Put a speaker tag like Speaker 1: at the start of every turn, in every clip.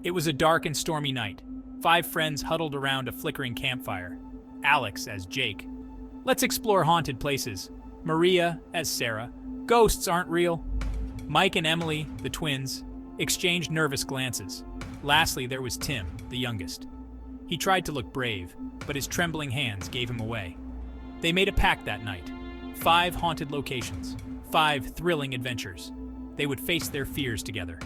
Speaker 1: It was a dark and stormy night. 5 friends huddled around a flickering campfire. Alex as Jake. Let's explore haunted places. Maria as Sarah. Ghosts aren't real. Mike and Emily, the twins, exchanged nervous glances. Lastly, there was Tim, the youngest. He tried to look brave, but his trembling hands gave him away. They made a pact that night. 5 haunted locations. 5 thrilling adventures. They would face their fears together.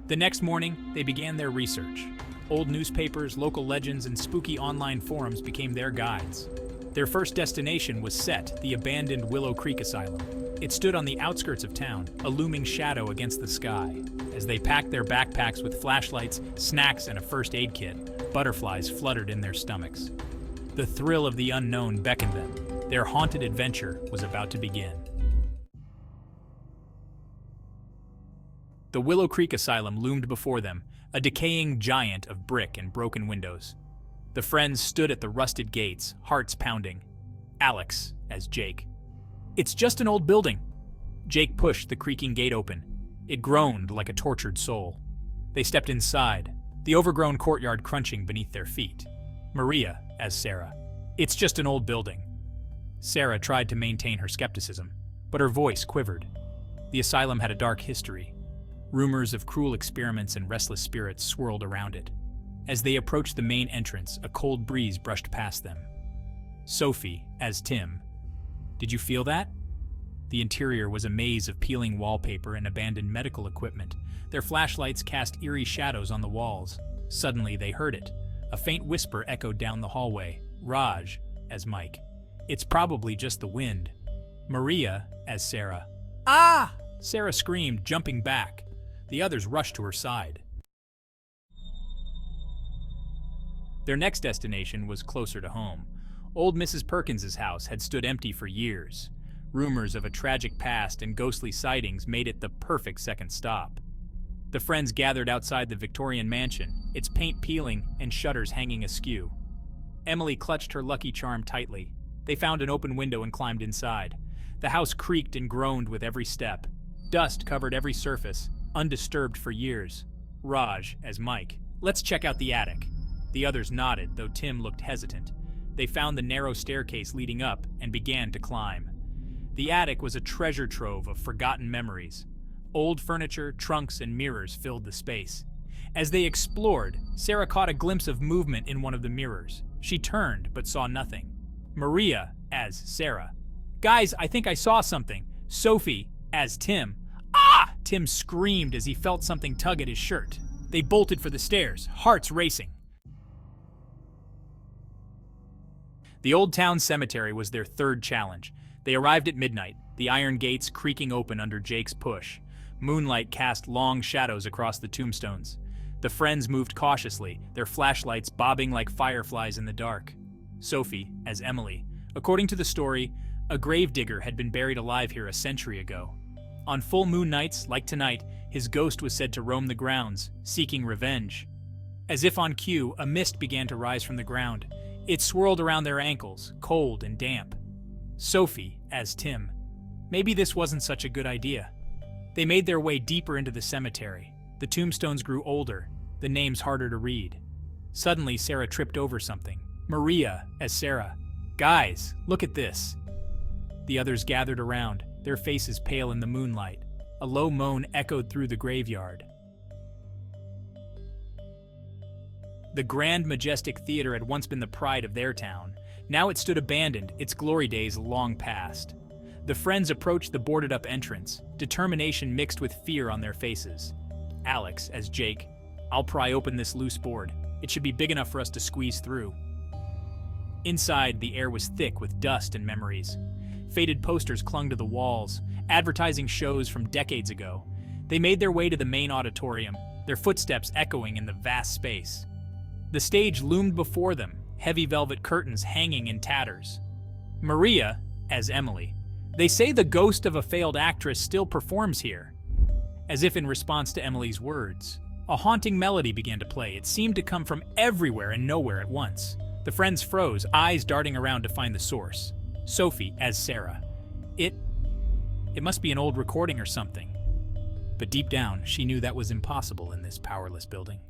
Speaker 1: The next morning, they began their research. Old newspapers, local legends, and spooky online forums became their guides. Their first destination was Set, the abandoned Willow Creek Asylum. It stood on the outskirts of town, a looming shadow against the sky. As they packed their backpacks with flashlights, snacks, and a first aid kit, butterflies fluttered in their stomachs. The thrill of the unknown beckoned them. Their haunted adventure was about to begin. The Willow Creek Asylum loomed before them, a decaying giant of brick and broken windows. The friends stood at the rusted gates, hearts pounding. Alex as Jake. It's just an old building. Jake pushed the creaking gate open. It groaned like a tortured soul. They stepped inside, the overgrown courtyard crunching beneath their feet. Maria as Sarah. It's just an old building. Sarah tried to maintain her skepticism, but her voice quivered. The asylum had a dark history. Rumors of cruel experiments and restless spirits swirled around it. As they approached the main entrance, a cold breeze brushed past them. Sophie as Tim. Did you feel that? The interior was a maze of peeling wallpaper and abandoned medical equipment. Their flashlights cast eerie shadows on the walls. Suddenly, they heard it. A faint whisper echoed down the hallway. Raj as Mike. It's probably just the wind. Maria as Sarah. Ah! Sarah screamed, jumping back. The others rushed to her side. Their next destination was closer to home. Old Mrs. Perkins's house had stood empty for years. Rumors of a tragic past and ghostly sightings made it the perfect second stop. The friends gathered outside the Victorian mansion, its paint peeling and shutters hanging askew. Emily clutched her Lucky Charm tightly. They found an open window and climbed inside. The house creaked and groaned with every step. Dust covered every surface, undisturbed for years. Raj as Mike. Let's check out the attic. The others nodded, though Tim looked hesitant. They found the narrow staircase leading up and began to climb. The attic was a treasure trove of forgotten memories. Old furniture, trunks, and mirrors filled the space. As they explored, Sarah caught a glimpse of movement in one of the mirrors. She turned, but saw nothing. Maria as Sarah. Guys, I think I saw something. Sophie as Tim. Ah! Tim screamed as he felt something tug at his shirt. They bolted for the stairs, hearts racing. The Old Town Cemetery was their third challenge. They arrived at midnight, the iron gates creaking open under Jake's push. Moonlight cast long shadows across the tombstones. The friends moved cautiously, their flashlights bobbing like fireflies in the dark. Sophie as Emily. According to the story, a gravedigger had been buried alive here a century ago. On full moon nights, like tonight, his ghost was said to roam the grounds, seeking revenge. As if on cue, a mist began to rise from the ground. It swirled around their ankles, cold and damp. Sophie as Tim. Maybe this wasn't such a good idea. They made their way deeper into the cemetery. The tombstones grew older, the names harder to read. Suddenly, Sarah tripped over something. Maria as Sarah. Guys, look at this. The others gathered around, their faces pale in the moonlight. A low moan echoed through the graveyard. The grand, majestic theater had once been the pride of their town. Now it stood abandoned, its glory days long past. The friends approached the boarded-up entrance, determination mixed with fear on their faces. Alex as Jake. I'll pry open this loose board. It should be big enough for us to squeeze through. Inside, the air was thick with dust and memories. Faded posters clung to the walls, advertising shows from decades ago. They made their way to the main auditorium, their footsteps echoing in the vast space. The stage loomed before them, heavy velvet curtains hanging in tatters. Maria as Emily. They say the ghost of a failed actress still performs here. As if in response to Emily's words, a haunting melody began to play. It seemed to come from everywhere and nowhere at once. The friends froze, eyes darting around to find the source. Sophie as Sarah. It must be an old recording or something. But deep down, she knew that was impossible in this powerless building.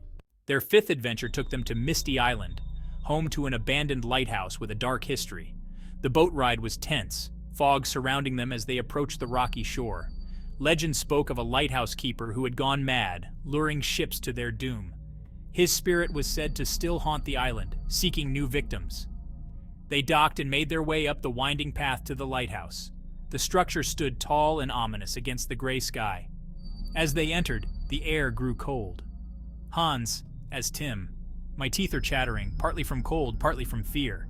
Speaker 1: Their fifth adventure took them to Misty Island, home to an abandoned lighthouse with a dark history. The boat ride was tense, fog surrounding them as they approached the rocky shore. Legend spoke of a lighthouse keeper who had gone mad, luring ships to their doom. His spirit was said to still haunt the island, seeking new victims. They docked and made their way up the winding path to the lighthouse. The structure stood tall and ominous against the gray sky. As they entered, the air grew cold. Hans, as Tim, my teeth are chattering, partly from cold, partly from fear.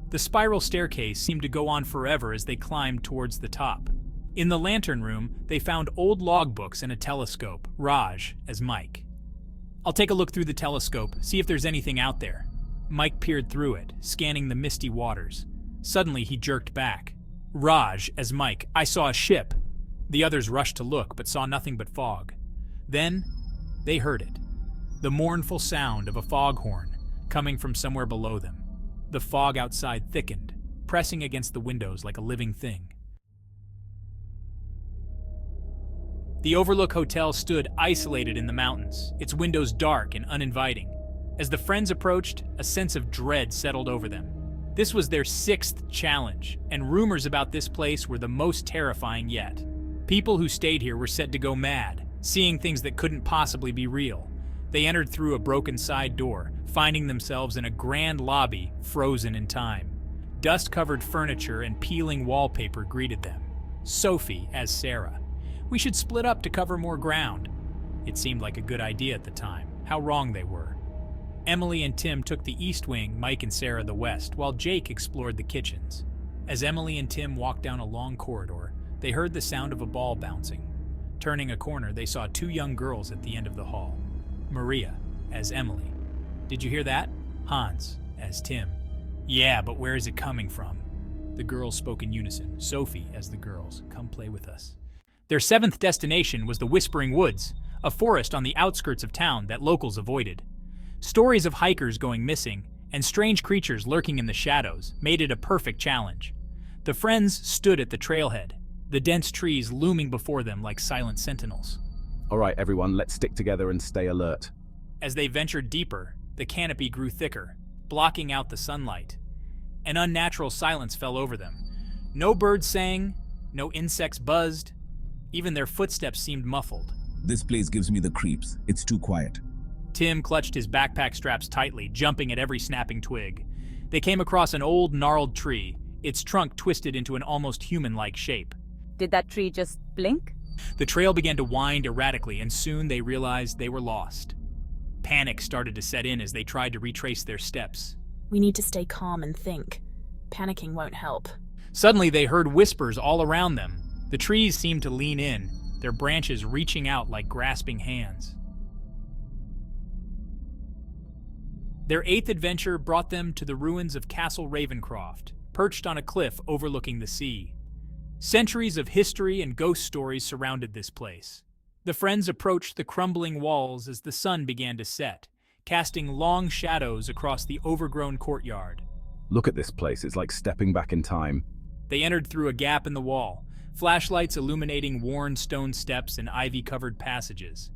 Speaker 1: The spiral staircase seemed to go on forever as they climbed towards the top. In the lantern room, they found old logbooks and a telescope, Raj, as Mike. I'll take a look through the telescope, see if there's anything out there. Mike peered through it, scanning the misty waters. Suddenly, he jerked back. Raj, as Mike, I saw a ship. The others rushed to look, but saw nothing but fog. Then, they heard it. The mournful sound of a foghorn coming from somewhere below them. The fog outside thickened, pressing against the windows like a living thing. The Overlook Hotel stood isolated in the mountains, its windows dark and uninviting. As the friends approached, a sense of dread settled over them. This was their sixth challenge, and rumors about this place were the most terrifying yet. People who stayed here were said to go mad, seeing things that couldn't possibly be real. They entered through a broken side door, finding themselves in a grand lobby frozen in time. Dust-covered furniture and peeling wallpaper greeted them. Sophie as Sarah. We should split up to cover more ground. It seemed like a good idea at the time. How wrong they were. Emily and Tim took the east wing, Mike and Sarah the west, while Jake explored the kitchens. As Emily and Tim walked down a long corridor, they heard the sound of a ball bouncing. Turning a corner, they saw two young girls at the end of the hall. Maria, as Emily. Did you hear that? Hans, as Tim. Yeah, but where is it coming from? The girls spoke in unison. Sophie, as the girls. Come play with us. Their seventh destination was the Whispering Woods, a forest on the outskirts of town that locals avoided. Stories of hikers going missing and strange creatures lurking in the shadows made it a perfect challenge. The friends stood at the trailhead, the dense trees looming before them like silent sentinels.
Speaker 2: All right, everyone, let's stick together and stay alert.
Speaker 1: As they ventured deeper, the canopy grew thicker, blocking out the sunlight. An unnatural silence fell over them. No birds sang, no insects buzzed. Even their footsteps seemed muffled.
Speaker 3: This place gives me the creeps. It's too quiet.
Speaker 1: Tim clutched his backpack straps tightly, jumping at every snapping twig. They came across an old, gnarled tree, its trunk twisted into an almost human-like shape.
Speaker 4: Did that tree just blink?
Speaker 1: The trail began to wind erratically, and soon they realized they were lost. Panic started to set in as they tried to retrace their steps.
Speaker 5: We need to stay calm and think. Panicking won't help.
Speaker 1: Suddenly, they heard whispers all around them. The trees seemed to lean in, their branches reaching out like grasping hands. Their eighth adventure brought them to the ruins of Castle Ravencroft, perched on a cliff overlooking the sea. Centuries of history and ghost stories surrounded this place. The friends approached the crumbling walls as the sun began to set, casting long shadows across the overgrown courtyard.
Speaker 2: Look at this place, it's like stepping back in time.
Speaker 1: They entered through a gap in the wall, flashlights illuminating worn stone steps and ivy-covered passages.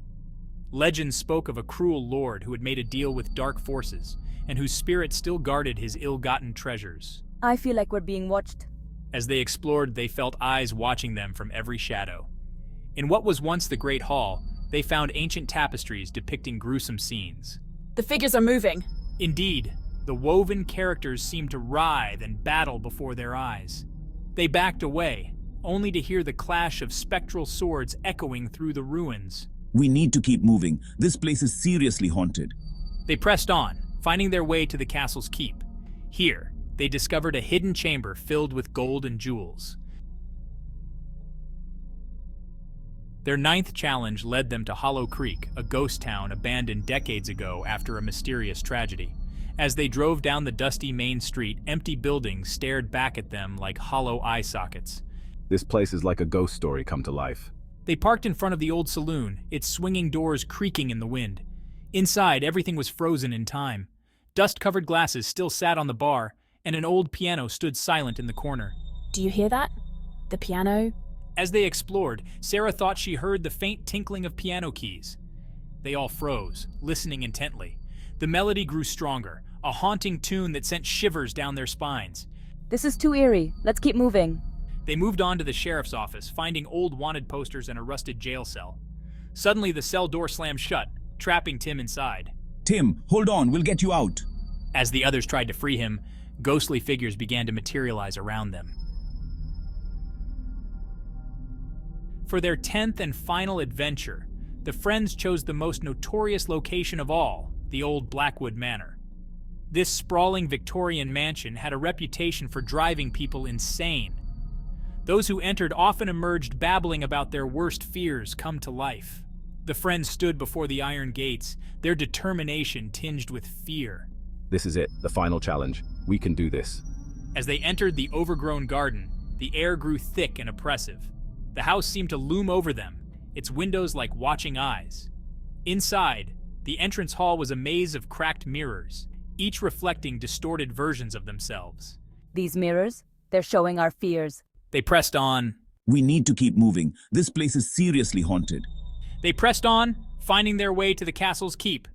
Speaker 1: Legend spoke of a cruel lord who had made a deal with dark forces, and whose spirit still guarded his ill-gotten treasures.
Speaker 4: I feel like we're being watched.
Speaker 1: As they explored, they felt eyes watching them from every shadow. In what was once the Great Hall, they found ancient tapestries depicting gruesome scenes.
Speaker 5: The figures are moving.
Speaker 1: Indeed, the woven characters seemed to writhe and battle before their eyes. They backed away, only to hear the clash of spectral swords echoing through the ruins.
Speaker 3: We need to keep moving. This place is seriously haunted.
Speaker 1: They pressed on, finding their way to the castle's keep. Here, they discovered a hidden chamber filled with gold and jewels. Their ninth challenge led them to Hollow Creek, a ghost town abandoned decades ago after a mysterious tragedy. As they drove down the dusty main street, empty buildings stared back at them like hollow eye sockets.
Speaker 2: This place is like a ghost story come to life.
Speaker 1: They parked in front of the old saloon, its swinging doors creaking in the wind. Inside, everything was frozen in time. Dust-covered glasses still sat on the bar, and an old piano stood silent in the corner.
Speaker 5: Do you hear that? The piano?
Speaker 1: As they explored, Sarah thought she heard the faint tinkling of piano keys. They all froze, listening intently. The melody grew stronger, a haunting tune that sent shivers down their spines.
Speaker 4: This is too eerie. Let's keep moving.
Speaker 1: They moved on to the sheriff's office, finding old wanted posters and a rusted jail cell. Suddenly, the cell door slammed shut, trapping Tim inside.
Speaker 3: Tim, hold on, we'll get you out.
Speaker 1: As the others tried to free him, ghostly figures began to materialize around them. For their 10th and final adventure, the friends chose the most notorious location of all, the old Blackwood Manor. This sprawling Victorian mansion had a reputation for driving people insane. Those who entered often emerged babbling about their worst fears come to life. The friends stood before the iron gates, their determination tinged with fear.
Speaker 2: This is it, the final challenge. We can do this.
Speaker 1: As they entered the overgrown garden, the air grew thick and oppressive. The house seemed to loom over them, its windows like watching eyes. Inside, the entrance hall was a maze of cracked mirrors, each reflecting distorted versions of themselves.
Speaker 4: These mirrors, they're showing our fears.
Speaker 1: They pressed on.
Speaker 3: We need to keep moving. This place is seriously haunted.
Speaker 1: They pressed on, finding their way to the castle's keep.